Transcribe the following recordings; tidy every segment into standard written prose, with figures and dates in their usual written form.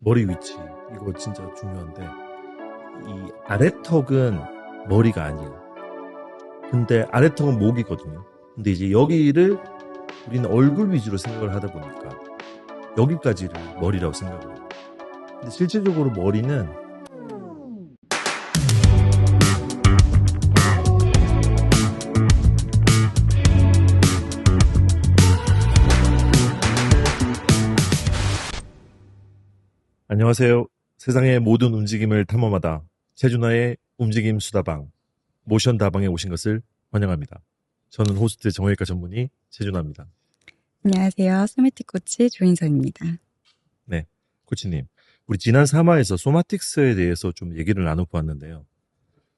머리 위치 이거 진짜 중요한데 이 아래턱은 머리가 아니에요. 근데 아래턱은 목이거든요. 근데 이제 여기를 우리는 얼굴 위주로 생각을 하다 보니까 여기까지를 머리라고 생각을 해요. 근데 실질적으로 머리는 안녕하세요. 세상의 모든 움직임을 탐험하다 최준하의 움직임 수다방 모션 다방에 오신 것을 환영합니다. 저는 호스트 정형외과 전문의 최준하입니다. 안녕하세요. 소매틱 코치 조인선입니다. 네, 코치님. 우리 지난 3화에서 소마틱스에 대해서 좀 얘기를 나눠보았는데요.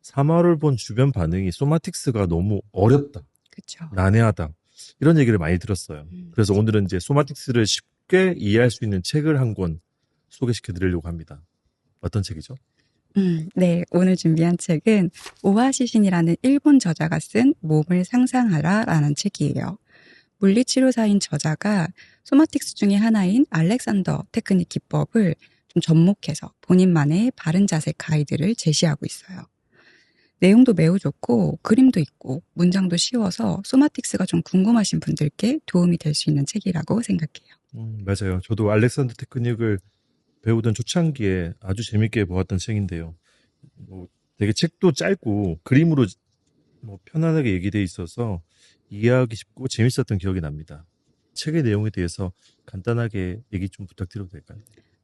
3화를 본 주변 반응이 소마틱스가 너무 어렵다, 그렇죠. 난해하다 이런 얘기를 많이 들었어요. 그래서 오늘은 이제 소마틱스를 쉽게 이해할 수 있는 책을 한 권 소개시켜 드리려고 합니다. 어떤 책이죠? 네, 오늘 준비한 책은 오하시신이라는 일본 저자가 쓴 몸을 상상하라라는 책이에요. 물리치료사인 저자가 소마틱스 중에 하나인 알렉산더 테크닉 기법을 좀 접목해서 본인만의 바른 자세 가이드를 제시하고 있어요. 내용도 매우 좋고 그림도 있고 문장도 쉬워서 소마틱스가 좀 궁금하신 분들께 도움이 될 수 있는 책이라고 생각해요. 맞아요. 저도 알렉산더 테크닉을 배우던 초창기에 아주 재밌게 보았던 책인데요. 뭐 되게 책도 짧고 그림으로 뭐 편안하게 얘기돼 있어서 이해하기 쉽고 재밌었던 기억이 납니다. 책의 내용에 대해서 간단하게 얘기 좀 부탁드려도 될까요?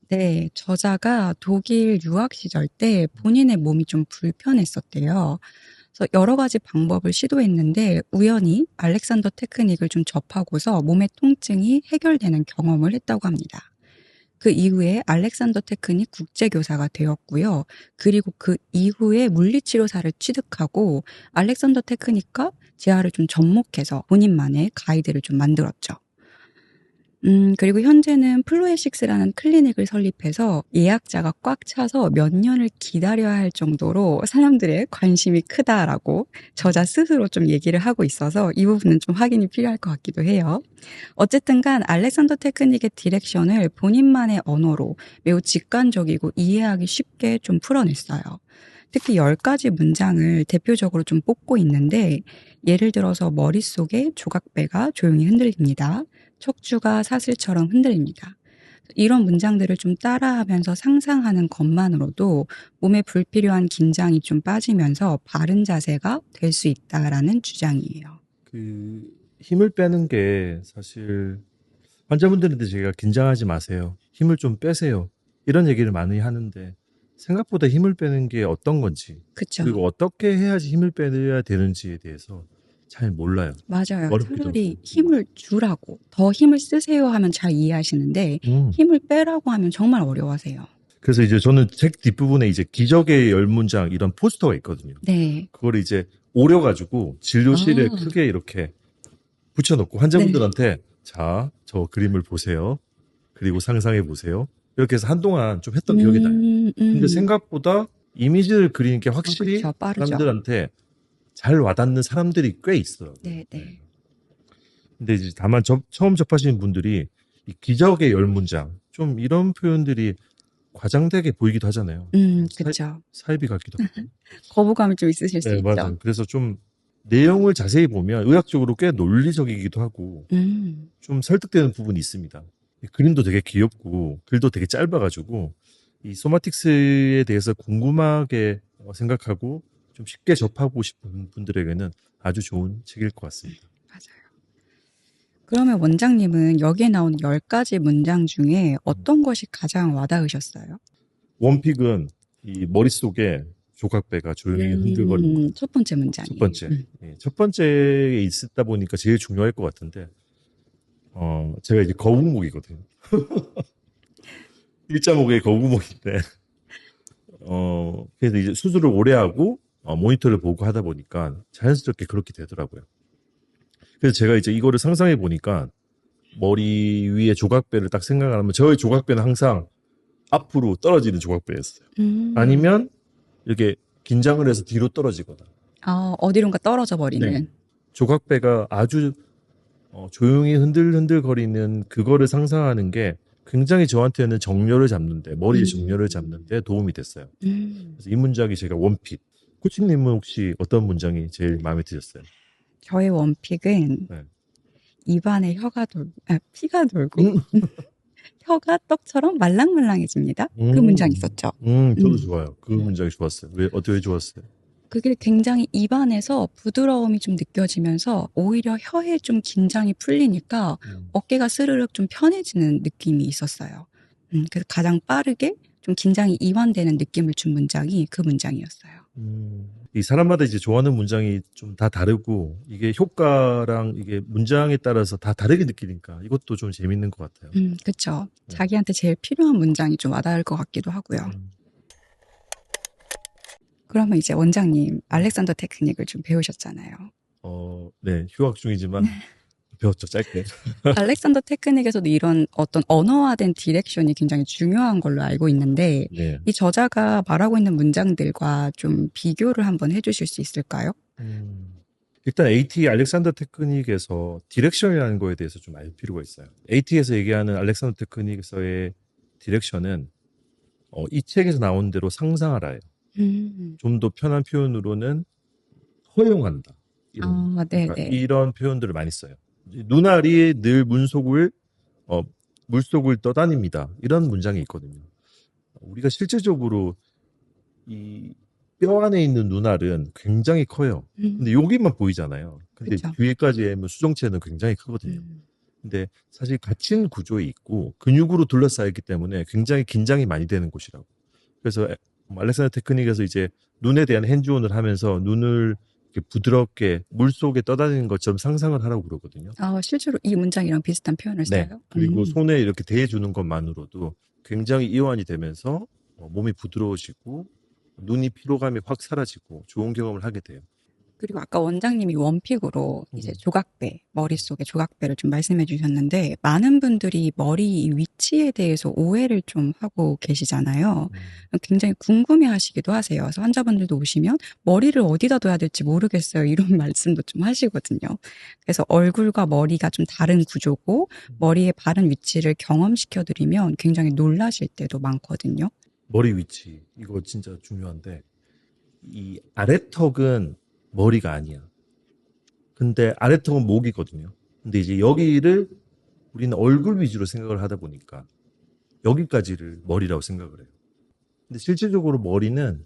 네, 저자가 독일 유학 시절 때 본인의 몸이 좀 불편했었대요. 그래서 여러 가지 방법을 시도했는데 우연히 알렉산더 테크닉을 좀 접하고서 몸의 통증이 해결되는 경험을 했다고 합니다. 그 이후에 알렉산더 테크닉 국제교사가 되었고요. 그리고 그 이후에 물리치료사를 취득하고 알렉산더 테크닉과 재활을 좀 접목해서 본인만의 가이드를 좀 만들었죠. 그리고 현재는 플루에식스라는 클리닉을 설립해서 예약자가 꽉 차서 몇 년을 기다려야 할 정도로 사람들의 관심이 크다라고 저자 스스로 좀 얘기를 하고 있어서 이 부분은 좀 확인이 필요할 것 같기도 해요. 어쨌든 간 알렉산더 테크닉의 디렉션을 본인만의 언어로 매우 직관적이고 이해하기 쉽게 좀 풀어냈어요. 특히 10가지 문장을 대표적으로 좀 뽑고 있는데 예를 들어서 머릿속에 조각배가 조용히 흔들립니다. 척추가 사슬처럼 흔들립니다. 이런 문장들을 좀 따라하면서 상상하는 것만으로도 몸에 불필요한 긴장이 좀 빠지면서 바른 자세가 될 수 있다라는 주장이에요. 그 힘을 빼는 게 사실 환자분들한테 제가 긴장하지 마세요. 힘을 좀 빼세요. 이런 얘기를 많이 하는데 생각보다 힘을 빼는 게 어떤 건지 그쵸? 그리고 어떻게 해야지 힘을 빼야 되는지에 대해서 잘 몰라요. 맞아요. 어렵기도 하고. 차라리 힘을 주라고 더 힘을 쓰세요 하면 잘 이해하시는데 힘을 빼라고 하면 정말 어려워하세요. 그래서 이제 저는 책 뒷부분에 이제 기적의 10문장 이런 포스터가 있거든요. 네. 그걸 이제 오려가지고 진료실에 아. 크게 이렇게 붙여놓고 환자분들한테 자, 저 그림을 보세요. 그리고 상상해 보세요. 이렇게 해서 한동안 좀 했던 기억이 나요. 근데 생각보다 이미지를 그리는 게 확실히 그쵸. 빠르죠. 사람들한테 잘 와닿는 사람들이 꽤 있어요. 네, 네. 근데 이제 다만 처음 접하시는 분들이 이 기적의 10문장 좀 이런 표현들이 과장되게 보이기도 하잖아요. 그쵸. 사이비 같기도 하고. 거부감이 좀 있으실 수 네, 있죠. 맞아요. 그래서 좀 내용을 자세히 보면 의학적으로 꽤 논리적이기도 하고 좀 설득되는 부분이 있습니다. 그림도 되게 귀엽고 글도 되게 짧아가지고 이 소마틱스에 대해서 궁금하게 생각하고 좀 쉽게 접하고 싶은 분들에게는 아주 좋은 책일 것 같습니다. 맞아요. 그러면 원장님은 여기에 나온 10가지 문장 중에 어떤 것이 가장 와닿으셨어요? 원픽은 이 머릿속에 조각배가 조용히 흔들거리는 것. 첫 번째 문장이에요. 첫 번째. 예, 첫 번째에 있다 보니까 제일 중요할 것 같은데 제가 이제 거북목이거든요. 일자목의 거북목인데 그래서 이제 수술을 오래 하고 모니터를 보고 하다 보니까 자연스럽게 그렇게 되더라고요. 그래서 제가 이제 이거를 상상해 보니까 머리 위에 조각배를 딱 생각하면 저의 조각배는 항상 앞으로 떨어지는 조각배였어요. 아니면 이렇게 긴장을 해서 뒤로 떨어지거나. 어디론가 떨어져 버리는. 네. 조각배가 아주 조용히 흔들흔들 거리는 그거를 상상하는 게 굉장히 저한테는 정렬을 잡는데, 머리의 정렬을 잡는데 도움이 됐어요. 그래서 이 문장이 제가 원픽. 코치님은 혹시 어떤 문장이 제일 마음에 드셨어요? 저의 원픽은 네. 입안에 피가 돌고 혀가 떡처럼 말랑말랑해집니다. 그 문장이 있었죠. 저도 음. 좋아요. 그 문장이 좋았어요. 어떻게 좋았어요? 그게 굉장히 입안에서 부드러움이 좀 느껴지면서 오히려 혀에 좀 긴장이 풀리니까 어깨가 스르륵 좀 편해지는 느낌이 있었어요. 그래서 가장 빠르게 좀 긴장이 이완되는 느낌을 준 문장이 그 문장이었어요. 이 사람마다 이제 좋아하는 문장이 좀 다 다르고, 이게 효과랑 이게 문장에 따라서 다 다르게 느끼니까 이것도 좀 재밌는 것 같아요. 그쵸. 네. 자기한테 제일 필요한 문장이 좀 와닿을 것 같기도 하고요. 그러면 이제 원장님, 알렉산더 테크닉을 좀 배우셨잖아요. 네, 휴학 중이지만 배웠죠, 짧게. 알렉산더 테크닉에서도 이런 어떤 언어화된 디렉션이 굉장히 중요한 걸로 알고 있는데, 네. 이 저자가 말하고 있는 문장들과 좀 비교를 한번 해주실 수 있을까요? 일단 AT 알렉산더 테크닉에서 디렉션이라는 거에 대해서 좀 알 필요가 있어요. AT에서 얘기하는 알렉산더 테크닉에서의 디렉션은 이 책에서 나온 대로 상상하라예요. 좀 더 편한 표현으로는 허용한다. 그러니까 네네. 이런 표현들을 많이 써요. 눈알이 늘 물속을 떠다닙니다. 이런 문장이 있거든요. 우리가 실제적으로 이 뼈 안에 있는 눈알은 굉장히 커요. 근데 여기만 보이잖아요. 근데 그쵸. 뒤에까지 하면 수정체는 굉장히 크거든요. 음. 근데 사실 갇힌 구조에 있고 근육으로 둘러싸여 있기 때문에 굉장히 긴장이 많이 되는 곳이라고. 그래서 알렉산더 테크닉에서 이제 눈에 대한 핸즈온을 하면서 눈을 이렇게 부드럽게 물속에 떠다니는 것처럼 상상을 하라고 그러거든요. 실제로 이 문장이랑 비슷한 표현을 네. 써요? 그리고 손에 이렇게 대해주는 것만으로도 굉장히 이완이 되면서 몸이 부드러워지고 눈이 피로감이 확 사라지고 좋은 경험을 하게 돼요. 그리고 아까 원장님이 원픽으로 이제 조각배, 머릿속에 조각배를 좀 말씀해 주셨는데, 많은 분들이 머리 위치에 대해서 오해를 좀 하고 계시잖아요. 굉장히 궁금해 하시기도 하세요. 그래서 환자분들도 오시면 머리를 어디다 둬야 될지 모르겠어요. 이런 말씀도 좀 하시거든요. 그래서 얼굴과 머리가 좀 다른 구조고, 머리의 바른 위치를 경험시켜 드리면 굉장히 놀라실 때도 많거든요. 머리 위치 이거 진짜 중요한데 이 아래턱은 머리가 아니야. 근데 아래턱은 목이거든요. 근데 이제 여기를 우리는 얼굴 위주로 생각을 하다 보니까 여기까지를 머리라고 생각을 해요. 근데 실질적으로 머리는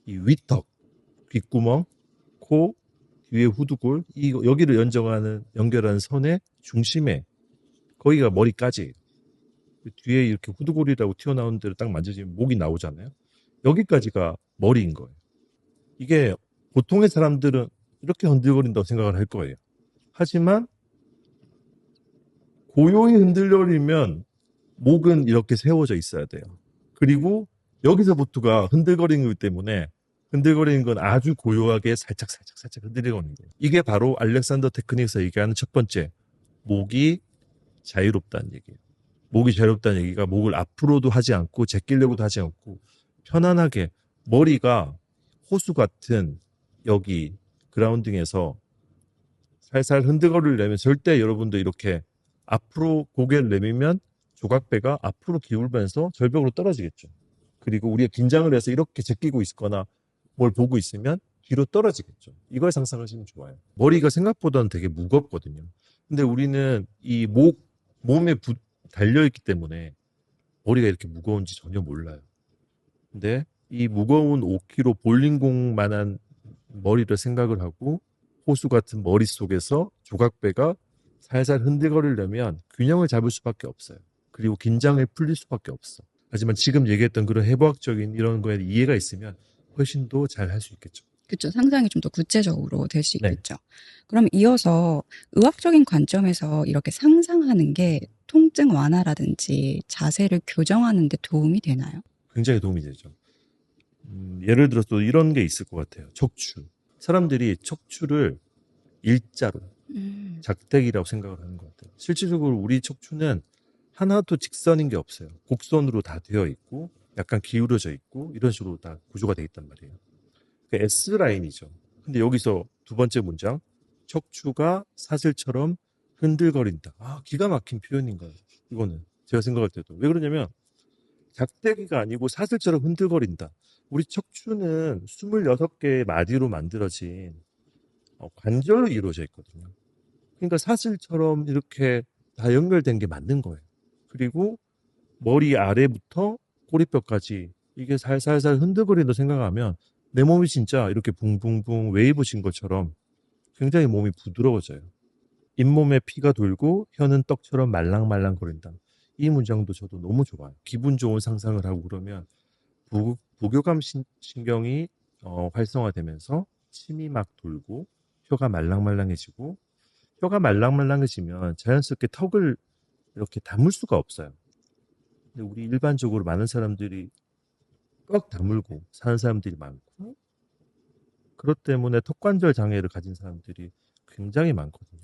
이 윗턱, 귓구멍, 코, 뒤에 후두골, 여기를 연결하는 선의 중심에 거기가 머리까지 뒤에 이렇게 후두골이라고 튀어나오는 데를 딱 만져지면 목이 나오잖아요. 여기까지가 머리인 거예요. 이게 보통의 사람들은 이렇게 흔들거린다고 생각을 할 거예요. 하지만 고요히 흔들거리면 목은 이렇게 세워져 있어야 돼요. 그리고 여기서부터가 흔들거리는 것 때문에 흔들거리는 건 아주 고요하게 살짝 흔들리는 거예요. 이게 바로 알렉산더 테크닉에서 얘기하는 첫 번째, 목이 자유롭다는 얘기예요. 목이 자유롭다는 얘기가 목을 앞으로도 하지 않고 제끼려고도 하지 않고 편안하게 머리가 호수 같은 여기 그라운딩에서 살살 흔들거리려면 절대 여러분도 이렇게 앞으로 고개를 내밀면 조각배가 앞으로 기울면서 절벽으로 떨어지겠죠. 그리고 우리가 긴장을 해서 이렇게 제끼고 있거나 뭘 보고 있으면 뒤로 떨어지겠죠. 이걸 상상하시면 좋아요. 머리가 생각보다는 되게 무겁거든요. 근데 우리는 이 몸에 달려있기 때문에 머리가 이렇게 무거운지 전혀 몰라요. 근데 이 무거운 5kg 볼링공만한 머리를 생각을 하고 호수 같은 머릿속에서 조각배가 살살 흔들거리려면 균형을 잡을 수밖에 없어요. 그리고 긴장을 풀릴 수밖에 없어. 하지만 지금 얘기했던 그런 해부학적인 이런 거에 이해가 있으면 훨씬 더 잘 할 수 있겠죠. 그쵸. 상상이 좀 더 구체적으로 될 수 네. 있겠죠. 그럼 이어서 의학적인 관점에서 이렇게 상상하는 게 통증 완화라든지 자세를 교정하는 데 도움이 되나요? 굉장히 도움이 되죠. 예를 들어서 또 이런 게 있을 것 같아요. 척추. 사람들이 척추를 일자로 작대기라고 생각을 하는 것 같아요. 실질적으로 우리 척추는 하나도 직선인 게 없어요. 곡선으로 다 되어 있고 약간 기울어져 있고 이런 식으로 다 구조가 되어 있단 말이에요. 그 S라인이죠. 근데 여기서 두 번째 문장 척추가 사슬처럼 흔들거린다. 기가 막힌 표현인 거예요. 이거는 제가 생각할 때도. 왜 그러냐면 작대기가 아니고 사슬처럼 흔들거린다. 우리 척추는 26개의 마디로 만들어진 관절로 이루어져 있거든요. 그러니까 사슬처럼 이렇게 다 연결된 게 맞는 거예요. 그리고 머리 아래부터 꼬리뼈까지 이게 살살살 흔들거린다 생각하면 내 몸이 진짜 이렇게 붕붕붕 웨이브 신 것처럼 굉장히 몸이 부드러워져요. 잇몸에 피가 돌고 혀는 떡처럼 말랑말랑 거린다. 이 문장도 저도 너무 좋아요. 기분 좋은 상상을 하고 그러면 부교감 신경이 활성화되면서 침이 막 돌고 혀가 말랑말랑해지고 혀가 말랑말랑해지면 자연스럽게 턱을 이렇게 다물 수가 없어요. 근데 우리 일반적으로 많은 사람들이 꽉 다물고 사는 사람들이 많고 그것 때문에 턱관절 장애를 가진 사람들이 굉장히 많거든요.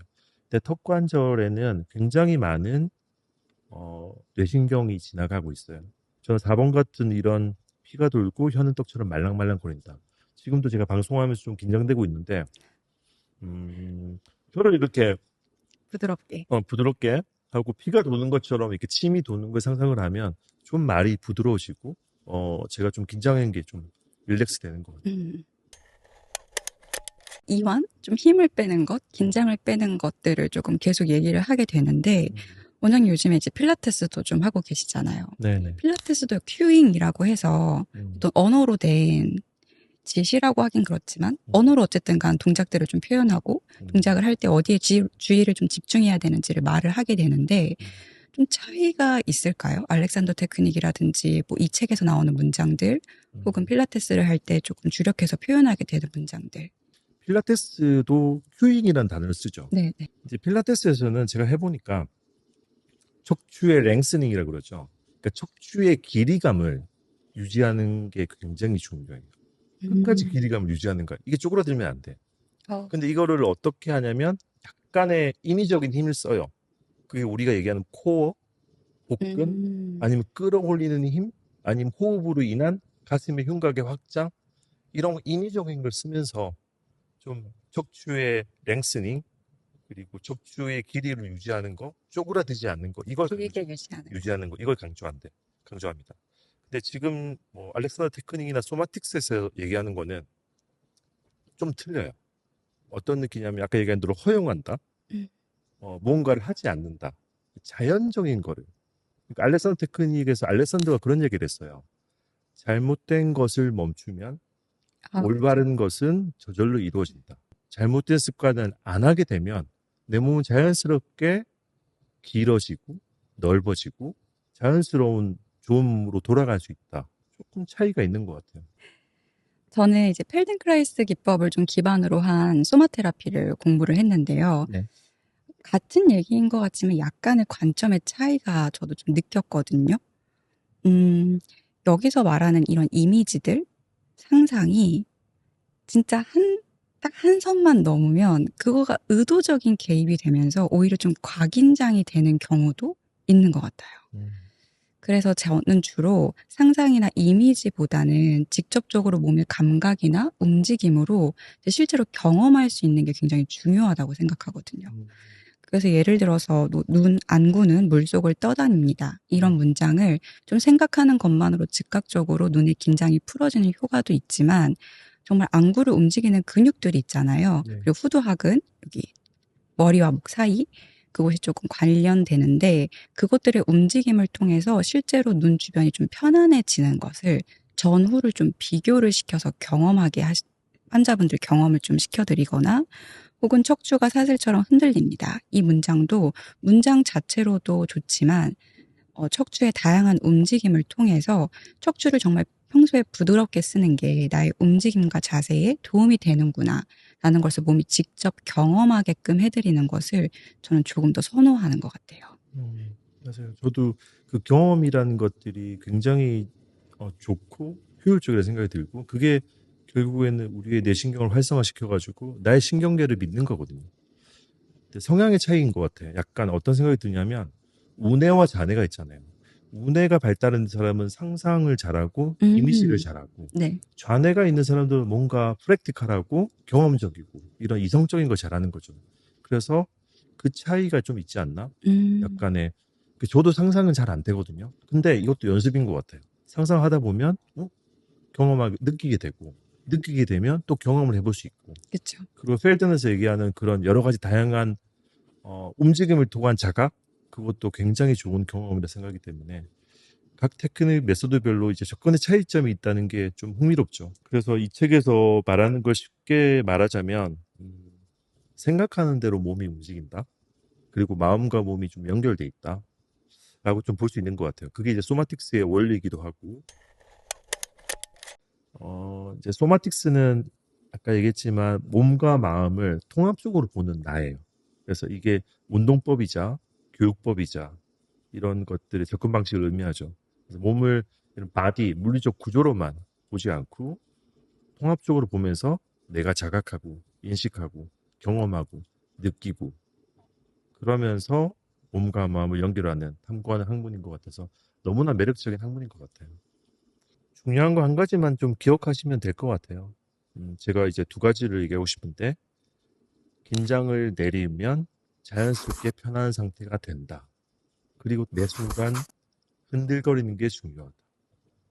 근데 턱관절에는 굉장히 많은 뇌신경이 지나가고 있어요. 저는 4번 같은 이런 피가 돌고 혀는 떡처럼 말랑말랑 거린다. 지금도 제가 방송하면서 좀 긴장되고 있는데 혀를 이렇게 부드럽게. 부드럽게 하고 피가 도는 것처럼 이렇게 침이 도는 걸 상상을 하면 좀 말이 부드러워지고 제가 좀 긴장한 게 좀 릴렉스 되는 것 같아요. 이완? 좀 힘을 빼는 것, 긴장을 빼는 것들을 조금 계속 얘기를 하게 되는데 원장님 요즘에 이제 필라테스도 좀 하고 계시잖아요. 네네. 필라테스도 큐잉이라고 해서 어떤 언어로 된 지시라고 하긴 그렇지만 언어로 어쨌든 간 동작들을 좀 표현하고 동작을 할 때 어디에 주의를 좀 집중해야 되는지를 말을 하게 되는데 좀 차이가 있을까요? 알렉산더 테크닉이라든지 뭐 이 책에서 나오는 문장들 혹은 필라테스를 할 때 조금 주력해서 표현하게 되는 문장들. 필라테스도 큐잉이라는 단어를 쓰죠. 네, 네. 이제 필라테스에서는 제가 해보니까 척추의 랭스닝이라고 그러죠. 그러니까 척추의 길이감을 유지하는 게 굉장히 중요해요. 끝까지 길이감을 유지하는 거야. 이게 쪼그라들면 안 돼. 근데 이거를 어떻게 하냐면 약간의 인위적인 힘을 써요. 그게 우리가 얘기하는 코어, 복근, 아니면 끌어올리는 힘, 아니면 호흡으로 인한 가슴의 흉곽의 확장 이런 인위적인 걸 쓰면서 좀 척추의 랭스닝 그리고 척추의 길이를 유지하는 거, 쪼그라들지 않는 거, 이걸 길게 유지하는 유지하는 거, 이걸 강조합니다. 근데 지금 뭐 알렉산더 테크닉이나 소마틱스에서 얘기하는 거는 좀 틀려요. 어떤 느낌이냐면 아까 얘기한 대로 허용한다. 뭔가를 하지 않는다. 자연적인 거를. 그러니까 알렉산더 테크닉에서 알렉산더가 그런 얘기를 했어요. 잘못된 것을 멈추면 올바른 것은 저절로 이루어진다. 잘못된 습관을 안 하게 되면 내 몸은 자연스럽게 길어지고 넓어지고 자연스러운 좋은 몸으로 돌아갈 수 있다. 조금 차이가 있는 것 같아요. 저는 이제 펠덴크라이스 기법을 좀 기반으로 한 소마테라피를 공부를 했는데요. 네. 같은 얘기인 것 같지만 약간의 관점의 차이가 저도 좀 느꼈거든요. 여기서 말하는 이런 이미지들, 상상이 진짜 딱 한 선만 넘으면 그거가 의도적인 개입이 되면서 오히려 좀 과긴장이 되는 경우도 있는 것 같아요. 그래서 저는 주로 상상이나 이미지보다는 직접적으로 몸의 감각이나 움직임으로 실제로 경험할 수 있는 게 굉장히 중요하다고 생각하거든요. 그래서 예를 들어서 눈 안구는 물속을 떠다닙니다. 이런 문장을 좀 생각하는 것만으로 즉각적으로 눈의 긴장이 풀어지는 효과도 있지만 정말 안구를 움직이는 근육들이 있잖아요. 네. 그리고 후두학은 여기 머리와 목 사이 그곳이 조금 관련되는데 그것들의 움직임을 통해서 실제로 눈 주변이 좀 편안해지는 것을 전후를 좀 비교를 시켜서 경험하게 환자분들 경험을 좀 시켜드리거나 혹은 척추가 사슬처럼 흔들립니다. 이 문장도 문장 자체로도 좋지만 척추의 다양한 움직임을 통해서 척추를 정말 평소에 부드럽게 쓰는 게 나의 움직임과 자세에 도움이 되는구나 라는 것을 몸이 직접 경험하게끔 해드리는 것을 저는 조금 더 선호하는 것 같아요. 맞아요. 저도 그 경험이라는 것들이 굉장히 좋고 효율적이라 생각이 들고 그게 결국에는 우리의 뇌신경을 활성화시켜가지고 나의 신경계를 믿는 거거든요. 근데 성향의 차이인 것 같아요. 약간 어떤 생각이 드냐면 우뇌와 좌뇌가 있잖아요. 우뇌가 발달한 사람은 상상을 잘하고 이미지를 잘하고 네. 좌뇌가 있는 사람들은 뭔가 프랙티컬하고 경험적이고 이런 이성적인 걸 잘하는 거죠. 그래서 그 차이가 좀 있지 않나? 약간의 저도 상상은 잘 안 되거든요. 근데 이것도 연습인 것 같아요. 상상하다 보면 경험하게 느끼게 되면 또 경험을 해볼 수 있고. 그렇죠. 그리고 펠든에서 얘기하는 그런 여러 가지 다양한 움직임을 통한 자각, 그것도 굉장히 좋은 경험이라 생각하기 때문에 각 테크닉 메소드별로 이제 접근의 차이점이 있다는 게 좀 흥미롭죠. 그래서 이 책에서 말하는 걸 쉽게 말하자면 생각하는 대로 몸이 움직인다. 그리고 마음과 몸이 좀 연결돼 있다. 라고 좀 볼 수 있는 것 같아요. 그게 이제 소마틱스의 원리이기도 하고, 이제 소마틱스는 아까 얘기했지만 몸과 마음을 통합적으로 보는 나예요. 그래서 이게 운동법이자 교육법이자 이런 것들의 접근 방식을 의미하죠. 그래서 몸을 이런 바디, 물리적 구조로만 보지 않고 통합적으로 보면서 내가 자각하고 인식하고 경험하고 느끼고 그러면서 몸과 마음을 연결하는 탐구하는 학문인 것 같아서 너무나 매력적인 학문인 것 같아요. 중요한 거 한 가지만 좀 기억하시면 될 것 같아요. 제가 이제 두 가지를 얘기하고 싶은데 긴장을 내리면 자연스럽게 편안한 상태가 된다. 그리고 매 순간 흔들거리는 게 중요하다.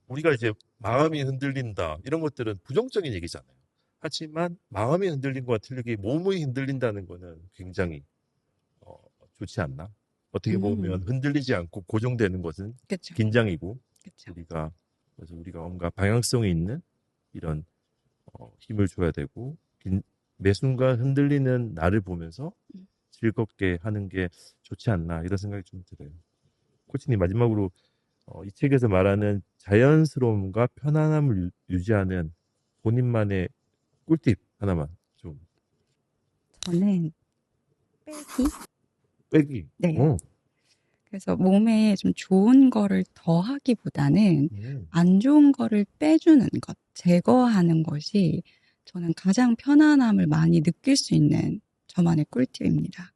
우리가 이제 마음이 흔들린다 이런 것들은 부정적인 얘기잖아요. 하지만 마음이 흔들린 것과 틀리게 몸이 흔들린다는 거는 굉장히 좋지 않나? 어떻게 보면 흔들리지 않고 고정되는 것은 그렇죠. 긴장이고 그렇죠. 그래서 우리가 뭔가 방향성이 있는 이런 힘을 줘야 되고 매 순간 흔들리는 나를 보면서 즐겁게 하는 게 좋지 않나 이런 생각이 좀 들어요. 코치님 마지막으로 이 책에서 말하는 자연스러움과 편안함을 유지하는 본인만의 꿀팁 하나만 좀. 저는 빼기? 빼기. 네. 그래서 몸에 좀 좋은 거를 더하기보다는 안 좋은 거를 빼주는 것, 제거하는 것이 저는 가장 편안함을 많이 느낄 수 있는 저만의 꿀팁입니다.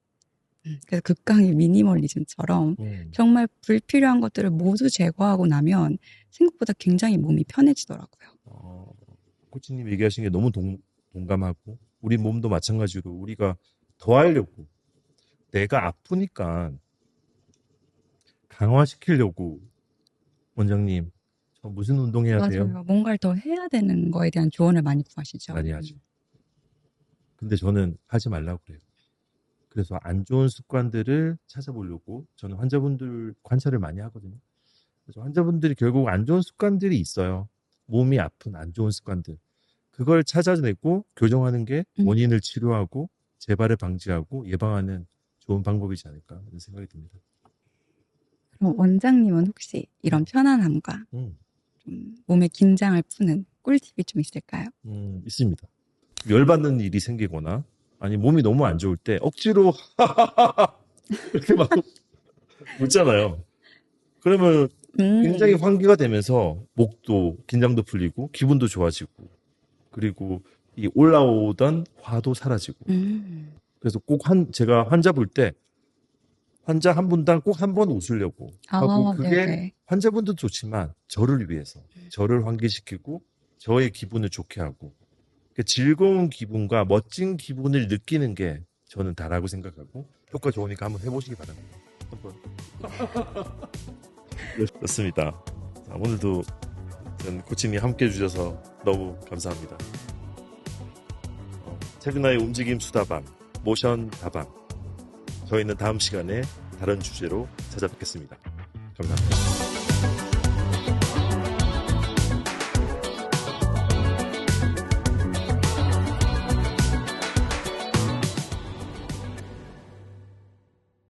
그래서 극강의 미니멀리즘처럼 정말 불필요한 것들을 모두 제거하고 나면 생각보다 굉장히 몸이 편해지더라고요. 코치님 얘기하신 게 너무 동감하고 우리 몸도 마찬가지로 우리가 더 하려고 내가 아프니까 강화시키려고 원장님 저 무슨 운동해야 돼요? 맞아요. 뭔가를 더 해야 되는 거에 대한 조언을 많이 구하시죠. 많이 하죠. 근데 저는 하지 말라고 그래요. 그래서 안 좋은 습관들을 찾아보려고 저는 환자분들 관찰을 많이 하거든요. 그래서 환자분들이 결국 안 좋은 습관들이 있어요. 몸이 아픈 안 좋은 습관들. 그걸 찾아내고 교정하는 게 원인을 치료하고 재발을 방지하고 예방하는 좋은 방법이지 않을까 이런 생각이 듭니다. 그럼 원장님은 혹시 이런 편안함과 좀 몸의 긴장을 푸는 꿀팁이 좀 있을까요? 있습니다. 열받는 일이 생기거나 아니 몸이 너무 안 좋을 때 억지로 이렇게 막 웃잖아요. 그러면 굉장히 환기가 되면서 목도 긴장도 풀리고 기분도 좋아지고 그리고 이 올라오던 화도 사라지고 그래서 꼭 제가 환자 볼 때 환자 한 분당 꼭 한 번 웃으려고 하고 그게 네네. 환자분도 좋지만 저를 위해서 저를 환기시키고 저의 기분을 좋게 하고 즐거운 기분과 멋진 기분을 느끼는 게 저는 다라고 생각하고 효과 좋으니까 한번 해보시기 바랍니다. 한번. 네, 좋습니다. 자, 오늘도 코치님 함께 해주셔서 너무 감사합니다. 최근아의 움직임 수다방, 모션 다방. 저희는 다음 시간에 다른 주제로 찾아뵙겠습니다. 감사합니다.